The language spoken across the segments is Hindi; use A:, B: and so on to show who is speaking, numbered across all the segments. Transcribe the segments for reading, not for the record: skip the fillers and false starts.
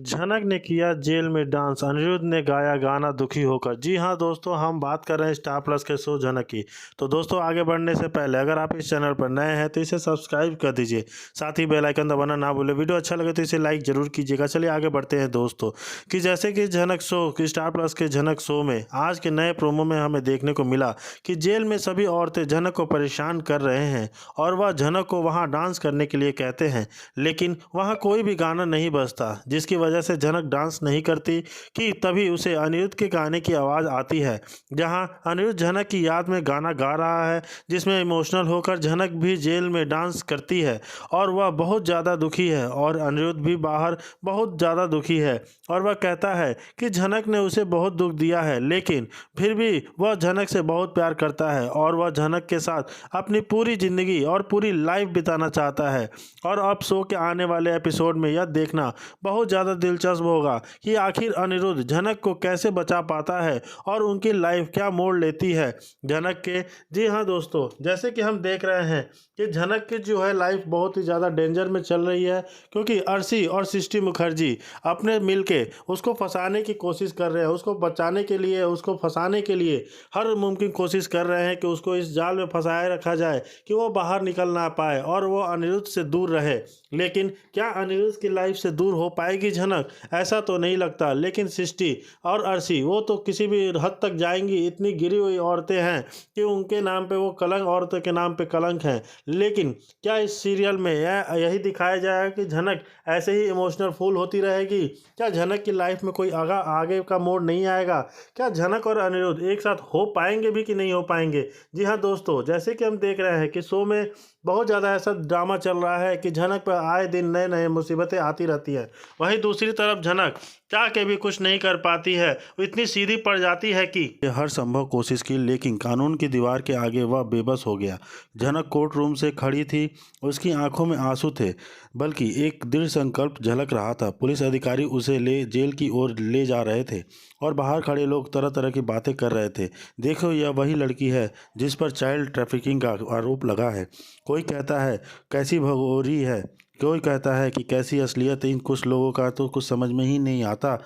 A: झनक ने किया जेल में डांस, अनिरुद्ध ने गाया गाना दुखी होकर। जी हाँ दोस्तों, हम बात कर रहे हैं स्टार प्लस के शो झनक की। तो दोस्तों, आगे बढ़ने से पहले अगर आप इस चैनल पर नए हैं तो इसे सब्सक्राइब कर दीजिए, साथ ही बेल आइकन दबाना ना भूलें। वीडियो अच्छा लगे तो इसे लाइक जरूर कीजिएगा। चलिए आगे बढ़ते हैं दोस्तों, कि जैसे कि झनक शो की स्टार प्लस के झनक शो में आज के नए प्रोमो में हमें देखने को मिला कि जेल में सभी औरतें झनक को परेशान कर रहे हैं और वह झनक को वहाँ डांस करने के लिए कहते हैं, लेकिन वहाँ कोई भी गाना नहीं बजता, जिसकी वजह से झनक डांस नहीं करती कि तभी उसे अनिरुद्ध के गाने की आवाज़ आती है, जहां अनिरुद्ध झनक की याद में गाना गा रहा है, जिसमें इमोशनल होकर झनक भी जेल में डांस करती है और वह बहुत ज़्यादा दुखी है और अनिरुद्ध भी बाहर बहुत ज़्यादा दुखी है और वह कहता है कि झनक ने उसे बहुत दुख दिया है, लेकिन फिर भी वह झनक से बहुत प्यार करता है और वह झनक के साथ अपनी पूरी ज़िंदगी और पूरी लाइफ बिताना चाहता है। और अब शो के आने वाले एपिसोड में यह देखना बहुत ज़्यादा दिलचस्प होगा कि आखिर अनिरुद्ध झनक को कैसे बचा पाता है और उनकी लाइफ क्या मोड़ लेती है झनक के। जी हाँ दोस्तों, जैसे कि हम देख रहे हैं कि झनक की जो है लाइफ बहुत ही ज़्यादा डेंजर में चल रही है, क्योंकि अर्शी और सृष्टि मुखर्जी अपने मिलके उसको फंसाने की कोशिश कर रहे हैं, उसको बचाने के लिए, उसको फंसाने के लिए हर मुमकिन कोशिश कर रहे हैं कि उसको इस जाल में फंसाए रखा जाए कि वो बाहर निकल ना पाए और वो अनिरुद्ध से दूर रहे। लेकिन क्या अनिरुद्ध की लाइफ से दूर हो पाएगी झनक? ऐसा तो नहीं लगता। लेकिन सृष्टि और अर्शी वो तो किसी भी हद तक जाएंगी, इतनी गिरी हुई औरतें हैं कि उनके नाम पे वो कलंक, औरतों के नाम पे कलंक हैं। लेकिन क्या इस सीरियल में यही दिखाया जाएगा कि झनक ऐसे ही इमोशनल फूल होती रहेगी? क्या झनक की लाइफ में कोई आगे का मोड़ नहीं आएगा? क्या झनक और अनिरुद्ध एक साथ हो पाएंगे भी कि नहीं हो पाएंगे? जी हाँ दोस्तों, जैसे कि हम देख रहे हैं कि शो में बहुत ज़्यादा ऐसा ड्रामा चल रहा है कि झनक पर आए दिन नए नए मुसीबतें आती रहती हैं। वहीं दूसरी तरफ झनक चाह के भी कुछ नहीं कर पाती है, वो इतनी सीधी पड़ जाती है कि हर संभव कोशिश की, लेकिन कानून की दीवार के आगे वह बेबस हो गया। झनक कोर्ट रूम से खड़ी थी, उसकी आंखों में आंसू थे, बल्कि एक दृढ़ संकल्प झलक रहा था। पुलिस अधिकारी उसे जेल की ओर ले जा रहे थे और बाहर खड़े लोग तरह तरह की बातें कर रहे थे। देखो, यह वही लड़की है जिस पर चाइल्ड ट्रैफिकिंग का आरोप लगा है। कोई कहता है कैसी भगोरी है, कोई कहता है कि कैसी असलियत। इन कुछ लोगों का तो कुछ समझ में ही नहीं आता।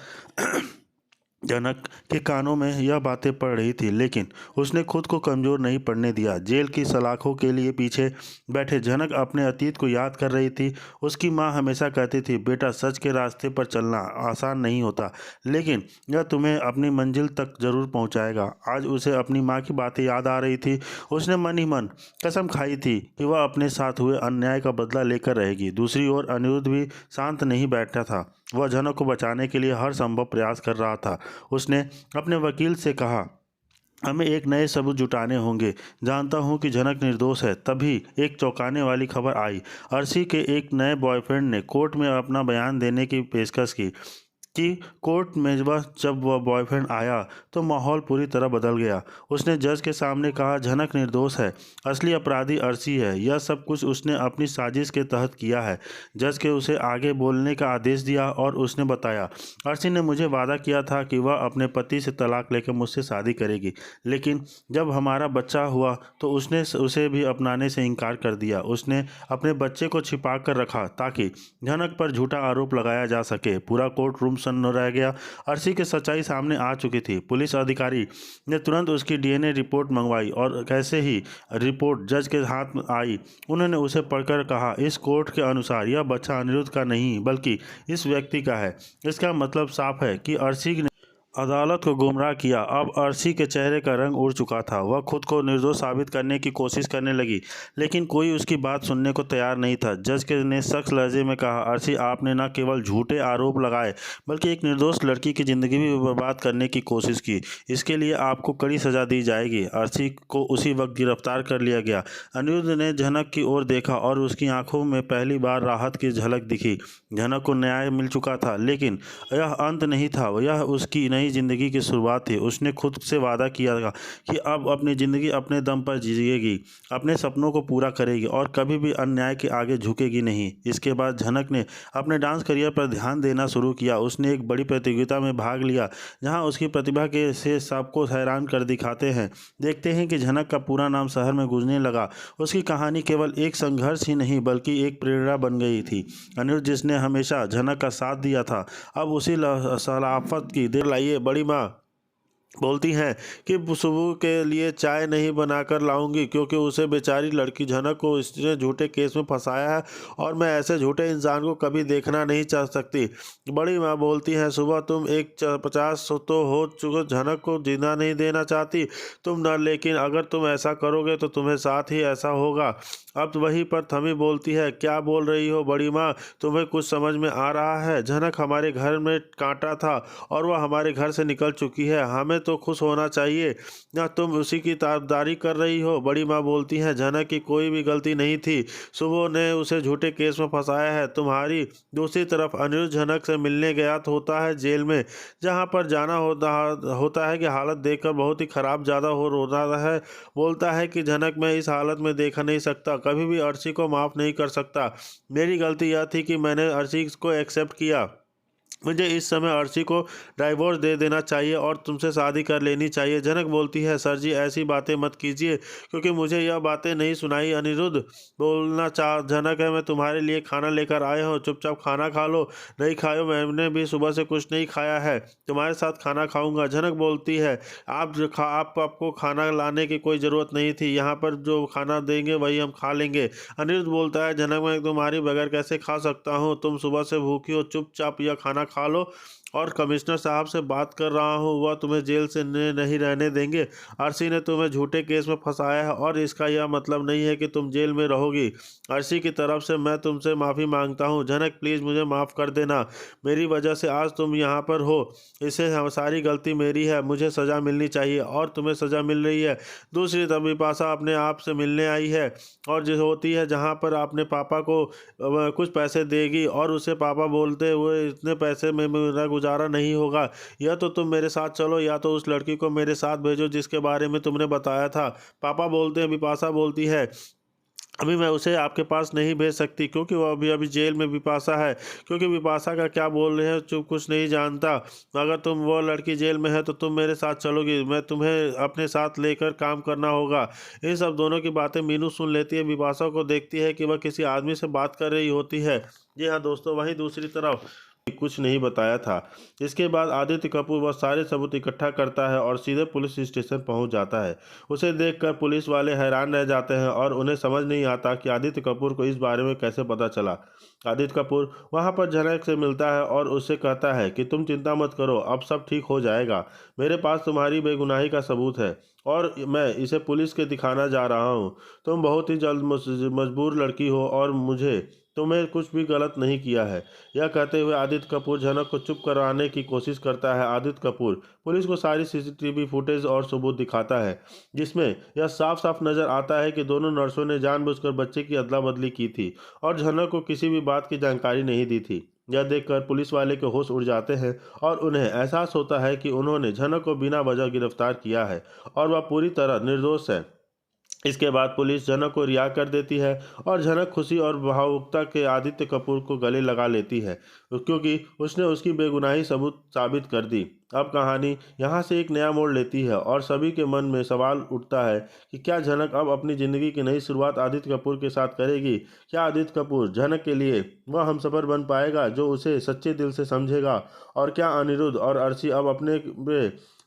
A: झनक के कानों में यह बातें पड़ रही थी, लेकिन उसने खुद को कमज़ोर नहीं पड़ने दिया। जेल की सलाखों के लिए पीछे बैठे झनक अपने अतीत को याद कर रही थी। उसकी माँ हमेशा कहती थी, बेटा सच के रास्ते पर चलना आसान नहीं होता, लेकिन यह तुम्हें अपनी मंजिल तक ज़रूर पहुँचाएगा। आज उसे अपनी माँ की बातें याद आ रही थी। उसने मन ही मन कसम खाई थी कि वह अपने साथ हुए अन्याय का बदला लेकर रहेगी। दूसरी ओर अनिरुद्ध भी शांत नहीं बैठा था। वह झनक को बचाने के लिए हर संभव प्रयास कर रहा था। उसने अपने वकील से कहा, हमें एक नए सबूत जुटाने होंगे। जानता हूं कि झनक निर्दोष है। तभी एक चौंकाने वाली खबर आई। अर्शी के एक नए बॉयफ्रेंड ने कोर्ट में अपना बयान देने की पेशकश की कि कोर्ट में जब वह बॉयफ्रेंड आया तो माहौल पूरी तरह बदल गया। उसने जज के सामने कहा, झनक निर्दोष है, असली अपराधी अर्शी है। यह सब कुछ उसने अपनी साजिश के तहत किया है। जज के उसे आगे बोलने का आदेश दिया और उसने बताया, अर्शी ने मुझे वादा किया था कि वह अपने पति से तलाक लेकर मुझसे शादी करेगी, लेकिन जब हमारा बच्चा हुआ तो उसने उसे भी अपनाने से इनकार कर दिया। उसने अपने बच्चे को छिपा कर रखा ताकि झनक पर झूठा आरोप लगाया जा सके। पूरा कोर्ट रूम सन्न रह गया। अर्शी की सच्चाई सामने आ चुकी थी। पुलिस अधिकारी ने तुरंत उसकी डीएनए रिपोर्ट मंगवाई और कैसे ही रिपोर्ट जज के हाथ में आई, उन्होंने उसे पढ़कर कहा, इस कोर्ट के अनुसार यह बच्चा अनिरुद्ध का नहीं बल्कि इस व्यक्ति का है। इसका मतलब साफ है कि अर्शी ने अदालत को गुमराह किया। अब अर्शी के चेहरे का रंग उड़ चुका था। वह खुद को निर्दोष साबित करने की कोशिश करने लगी, लेकिन कोई उसकी बात सुनने को तैयार नहीं था। जज ने सख्त लहजे में कहा, अर्शी, आपने न केवल झूठे आरोप लगाए बल्कि एक निर्दोष लड़की की ज़िंदगी भी बर्बाद करने की कोशिश की। इसके लिए आपको कड़ी सज़ा दी जाएगी। अर्शी को उसी वक्त गिरफ्तार कर लिया गया। अनिरुद्ध ने झनक की ओर देखा और उसकी आंखों में पहली बार राहत की झलक दिखी। झनक को न्याय मिल चुका था, लेकिन यह अंत नहीं था। यह उसकी नहीं नई ज़िंदगी की शुरुआत थी। उसने खुद से वादा किया था कि अब अपनी ज़िंदगी अपने दम पर जिएगी, अपने सपनों को पूरा करेगी और कभी भी अन्याय के आगे झुकेगी नहीं। इसके बाद झनक ने अपने डांस करियर पर ध्यान देना शुरू किया। उसने एक बड़ी प्रतियोगिता में भाग लिया जहां उसकी प्रतिभा के से सबको हैरान कर दिखाते हैं। देखते हैं कि झनक का पूरा नाम शहर में गूंजने लगा। उसकी कहानी केवल एक संघर्ष ही नहीं बल्कि एक प्रेरणा बन गई थी। अनिरुद्ध जिसने हमेशा झनक का साथ दिया था, अब उसी सलाफत की देर लाइए। बड़ी माँ बोलती हैं कि सुबह के लिए चाय नहीं बनाकर लाऊंगी क्योंकि उसे बेचारी लड़की झनक को इसने झूठे केस में फंसाया है और मैं ऐसे झूठे इंसान को कभी देखना नहीं चाह सकती। बड़ी माँ बोलती हैं, सुबह तुम 150 तो हो चुके, झनक को जिंदा नहीं देना चाहती तुम न, लेकिन अगर तुम ऐसा करोगे तो तुम्हें साथ ही ऐसा होगा। अब वहीं पर थमी बोलती है, क्या बोल रही हो बड़ी माँ, तुम्हें कुछ समझ में आ रहा है? झनक हमारे घर में कांटा था और वह हमारे घर से निकल चुकी है, हमें तो खुश होना चाहिए, ना तुम उसी की तरफदारी कर रही हो। बड़ी माँ बोलती हैं, झनक की कोई भी गलती नहीं थी, सुबह ने उसे झूठे केस में फंसाया है तुम्हारी। दूसरी तरफ अनिरुद्ध झनक से मिलने गया होता है जेल में, जहाँ पर जाना होता है कि हालत देखकर बहुत ही खराब ज़्यादा हो रोता है। बोलता है कि झनक मैं इस हालत में देख नहीं सकता, कभी भी अर्शी को माफ़ नहीं कर सकता। मेरी गलती यह थी कि मैंने अर्शी को एक्सेप्ट किया। मुझे इस समय अर्शी को डाइवोर्स दे देना चाहिए और तुमसे शादी कर लेनी चाहिए। झनक बोलती है, सर जी ऐसी बातें मत कीजिए क्योंकि मुझे यह बातें नहीं सुनाई। अनिरुद्ध बोलना चाह, झनक है मैं तुम्हारे लिए खाना लेकर आया हूँ, चुपचाप खाना खा लो। नहीं खाओ, मैंने भी सुबह से कुछ नहीं खाया है, तुम्हारे साथ खाना खाऊंगा। झनक बोलती है, आपको खाना लाने की कोई ज़रूरत नहीं थी, यहाँ पर जो खाना देंगे वही हम खा लेंगे। अनिरुद्ध बोलता है, झनक मैं तुम्हारी बगैर कैसे खा सकता हूँ, तुम सुबह से भूखी हो, चुपचाप यह खाना खा लो। और कमिश्नर साहब से बात कर रहा हूँ, वह तुम्हें जेल से नहीं रहने देंगे। अर्शी ने तुम्हें झूठे केस में फंसाया है और इसका यह मतलब नहीं है कि तुम जेल में रहोगी। अर्शी की तरफ से मैं तुमसे माफ़ी मांगता हूँ। झनक प्लीज़ मुझे माफ़ कर देना, मेरी वजह से आज तुम यहाँ पर हो, इससे सारी गलती मेरी है, मुझे सज़ा मिलनी चाहिए और तुम्हें सज़ा मिल रही है। दूसरी तरफ बिपाशा अपने आप से मिलने आई है और जो होती है जहाँ पर अपने पापा को कुछ पैसे देगी और उसे पापा बोलते हुए, इतने पैसे में मेरा गुजारा नहीं होगा, या तो तुम मेरे साथ चलो या तो उस लड़की को मेरे साथ भेजो जिसके बारे में तुमने बताया था। पापा बोलते हैं, बिपाशा बोलती है, अभी मैं उसे आपके पास नहीं भेज सकती क्योंकि वो अभी जेल में बिपाशा है, क्योंकि बिपाशा का क्या बोल रहे हैं चुप कुछ नहीं जानता। अगर तुम वो लड़की जेल में है तो तुम मेरे साथ चलोगी, मैं तुम्हें अपने साथ लेकर काम करना होगा। इन सब दोनों की बातें मीनू सुन लेती है। बिपाशा को देखती है कि वह किसी आदमी से बात कर रही होती है। जी हाँ दोस्तों, वहीं दूसरी तरफ कुछ नहीं बताया था। इसके बाद आदित्य कपूर वह सारे सबूत इकट्ठा करता है और सीधे पुलिस स्टेशन पहुंच जाता है। उसे देखकर पुलिस वाले हैरान रह जाते हैं और उन्हें समझ नहीं आता कि आदित्य कपूर को इस बारे में कैसे पता चला। आदित्य कपूर वहां पर झनक से मिलता है और उससे कहता है कि तुम चिंता मत करो, अब सब ठीक हो जाएगा, मेरे पास तुम्हारी बेगुनाही का सबूत है और मैं इसे पुलिस के दिखाना जा रहा हूँ। तुम बहुत ही जल्द मजबूर लड़की हो और मुझे तुम्हें कुछ भी गलत नहीं किया है। यह कहते हुए आदित्य कपूर झनक को चुप कराने की कोशिश करता है। आदित्य कपूर पुलिस को सारी सीसीटीवी फुटेज और सबूत दिखाता है जिसमें यह साफ साफ नजर आता है कि दोनों नर्सों ने जानबूझकर बच्चे की अदला बदली की थी और झनक को किसी भी बात की जानकारी नहीं दी थी। यह देखकर पुलिस वाले के होश उड़ जाते हैं और उन्हें एहसास होता है कि उन्होंने झनक को बिना वजह गिरफ्तार किया है और वह पूरी तरह निर्दोष है। इसके बाद पुलिस झनक को रिहा कर देती है और झनक खुशी और भावुकता के आदित्य कपूर को गले लगा लेती है क्योंकि उसने उसकी बेगुनाही सबूत साबित कर दी। अब कहानी यहाँ से एक नया मोड़ लेती है और सभी के मन में सवाल उठता है कि क्या झनक अब अपनी ज़िंदगी की नई शुरुआत आदित्य कपूर के साथ करेगी? क्या आदित्य कपूर झनक के लिए वह हमसफर बन पाएगा जो उसे सच्चे दिल से समझेगा? और क्या अनिरुद्ध और अर्शी अब अपने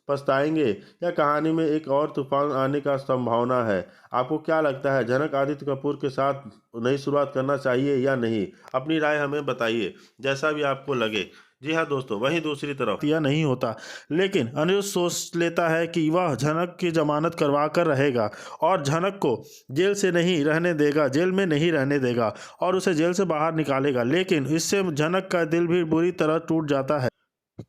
A: पछताएंगे या कहानी में एक और तूफान आने का संभावना है? आपको क्या लगता है, झनक आदित्य कपूर के साथ नई शुरुआत करना चाहिए या नहीं? अपनी राय हमें बताइए, जैसा भी आपको लगे। जी हाँ दोस्तों, वहीं दूसरी तरफ यह नहीं होता, लेकिन अनिरुद्ध सोच लेता है कि वह झनक की जमानत करवा कर रहेगा और झनक को जेल से नहीं रहने देगा, जेल में नहीं रहने देगा और उसे जेल से बाहर निकालेगा। लेकिन इससे झनक का दिल भी बुरी तरह टूट जाता है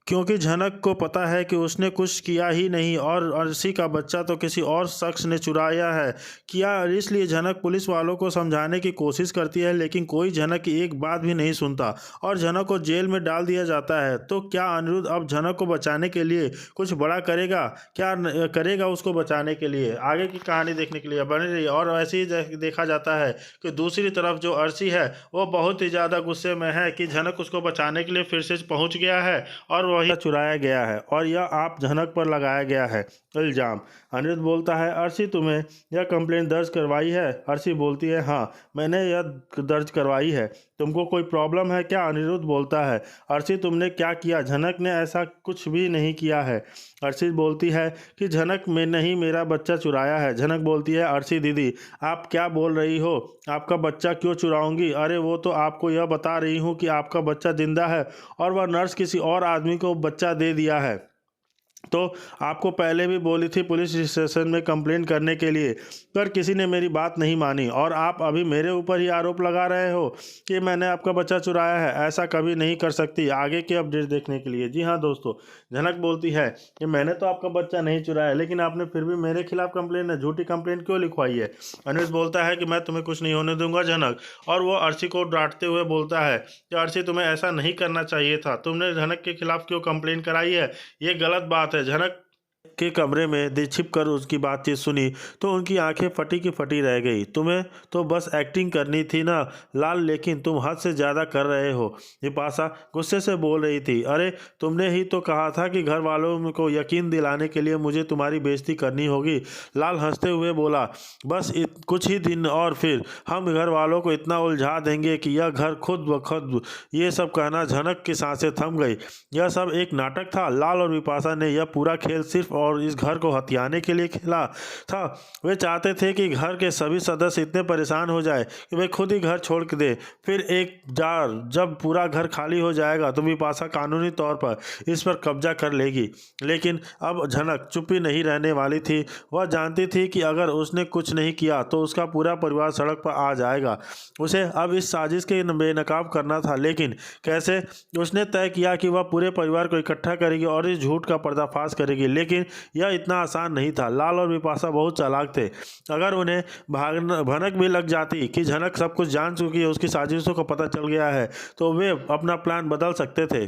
A: क्योंकि झनक को पता है कि उसने कुछ किया ही नहीं और अर्शी का बच्चा तो किसी और शख्स ने चुराया है किया। इसलिए झनक पुलिस वालों को समझाने की कोशिश करती है, लेकिन कोई झनक की एक बात भी नहीं सुनता और झनक को जेल में डाल दिया जाता है। तो क्या अनिरुद्ध अब झनक को बचाने के लिए कुछ बड़ा करेगा? क्या करेगा उसको बचाने के लिए? आगे की कहानी देखने के लिए बने रही। और ऐसे ही देखा जाता है कि दूसरी तरफ जो अर्शी है वो बहुत ही ज़्यादा गुस्से में है कि झनक उसको बचाने के लिए फिर से पहुंच गया है और वही चुराया गया है और यह आप झनक पर लगाया गया है इल्ज़ाम। अनिरुद्ध बोलता है, अर्शी तुमने यह कंप्लेंट दर्ज करवाई है? अर्शी बोलती है, हाँ मैंने यह दर्ज करवाई है। तुमको कोई प्रॉब्लम है क्या? अनिरुद्ध बोलता है, अर्शी तुमने क्या किया? झनक ने ऐसा कुछ भी नहीं किया है। अर्शी बोलती है कि झनक में नहीं मेरा बच्चा चुराया है। झनक बोलती है, अर्शी दीदी आप क्या बोल रही हो? आपका बच्चा क्यों चुराऊंगी? अरे वो तो आपको यह बता रही हूँ कि आपका बच्चा जिंदा है और वह नर्स किसी और आदमी को बच्चा दे दिया है। तो आपको पहले भी बोली थी पुलिस स्टेशन में कंप्लेंट करने के लिए, पर किसी ने मेरी बात नहीं मानी और आप अभी मेरे ऊपर ही आरोप लगा रहे हो कि मैंने आपका बच्चा चुराया है। ऐसा कभी नहीं कर सकती। आगे के अपडेट देखने के लिए। जी हाँ दोस्तों, झनक बोलती है कि मैंने तो आपका बच्चा नहीं चुराया, लेकिन आपने फिर भी मेरे खिलाफ कंप्लेंट है, झूठी कंप्लेंट क्यों लिखवाई है? अनिरुद्ध बोलता है कि मैं तुम्हें कुछ नहीं होने दूंगा झनक। और वो अर्शी को डांटते हुए बोलता है कि अर्शी तुम्हें ऐसा नहीं करना चाहिए था, तुमने झनक के खिलाफ क्यों कंप्लेंट कराई है? ये गलत बात है। झनक के कमरे में दे छिप कर उसकी बातचीत सुनी तो उनकी आंखें फटी की फटी रह गई। तुम्हें तो बस एक्टिंग करनी थी ना लाल, लेकिन तुम हद से ज़्यादा कर रहे हो। विपाशा गुस्से से बोल रही थी, अरे तुमने ही तो कहा था कि घर वालों को यकीन दिलाने के लिए मुझे तुम्हारी बेइज्जती करनी होगी। लाल हंसते हुए बोला, बस कुछ ही दिन और फिर हम घर वालों को इतना उलझा देंगे कि यह घर खुद ब खुद। ये सब कहना झनक की सांसें थम गई। यह सब एक नाटक था। लाल और विपाशा ने यह पूरा खेल सिर्फ और इस घर को हथियाने के लिए खेला था। वे चाहते थे कि घर के सभी सदस्य इतने परेशान हो जाए कि वे खुद ही घर छोड़ दे। फिर एक जार जब पूरा घर खाली हो जाएगा तो विपाशा कानूनी तौर पर इस पर कब्जा कर लेगी। लेकिन अब झनक चुप्पी नहीं रहने वाली थी। वह जानती थी कि अगर उसने कुछ नहीं किया तो उसका पूरा परिवार सड़क पर आ जाएगा। उसे अब इस साजिश के बेनकाब करना था, लेकिन कैसे? उसने तय किया कि वह पूरे परिवार को इकट्ठा करेगी और इस झूठ का पर्दाफाश करेगी, लेकिन यह इतना आसान नहीं था। लाल और विपाशा बहुत चालाक थे। अगर उन्हें भनक भी लग जाती कि झनक सब कुछ जान चुकी है, उसकी साजिशों का पता चल गया है, तो वे अपना प्लान बदल सकते थे।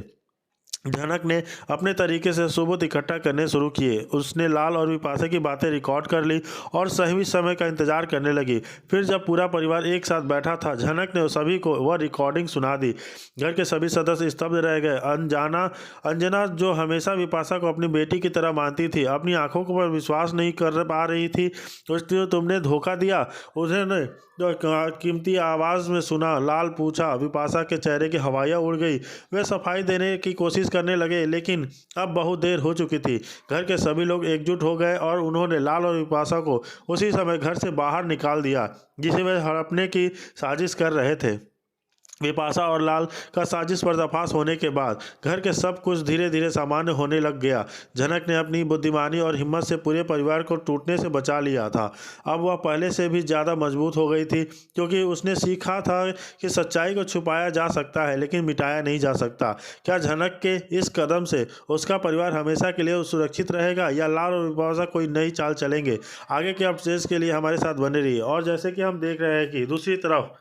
A: झनक ने अपने तरीके से सबूत इकट्ठा करने शुरू किए। उसने लाल और विपाशा की बातें रिकॉर्ड कर ली और सही समय का इंतजार करने लगी। फिर जब पूरा परिवार एक साथ बैठा था, झनक ने सभी को वह रिकॉर्डिंग सुना दी। घर के सभी सदस्य स्तब्ध रह गए। अंजना जो हमेशा विपाशा को अपनी बेटी की तरह मानती थी, अपनी आंखों पर विश्वास नहीं कर पा रही थी। उसने तुमने धोखा दिया, उन्होंने कीमती आवाज़ में सुना। लाल पूछा। विपाशा के चेहरे की हवाइयाँ उड़ गई। वे सफाई देने की कोशिश करने लगे, लेकिन अब बहुत देर हो चुकी थी। घर के सभी लोग एकजुट हो गए और उन्होंने लाल और विपाशा को उसी समय घर से बाहर निकाल दिया जिसे वे हड़पने की साजिश कर रहे थे। विपाशा और लाल का साजिश पर्दाफाश होने के बाद घर के सब कुछ धीरे धीरे सामान्य होने लग गया। झनक ने अपनी बुद्धिमानी और हिम्मत से पूरे परिवार को टूटने से बचा लिया था। अब वह पहले से भी ज़्यादा मजबूत हो गई थी, क्योंकि उसने सीखा था कि सच्चाई को छुपाया जा सकता है लेकिन मिटाया नहीं जा सकता। क्या झनक के इस कदम से उसका परिवार हमेशा के लिए सुरक्षित रहेगा या लाल और विपाशा कोई नई चाल चलेंगे? आगे के अपडेट्स के लिए हमारे साथ बने रहिए। और जैसे कि हम देख रहे हैं कि दूसरी तरफ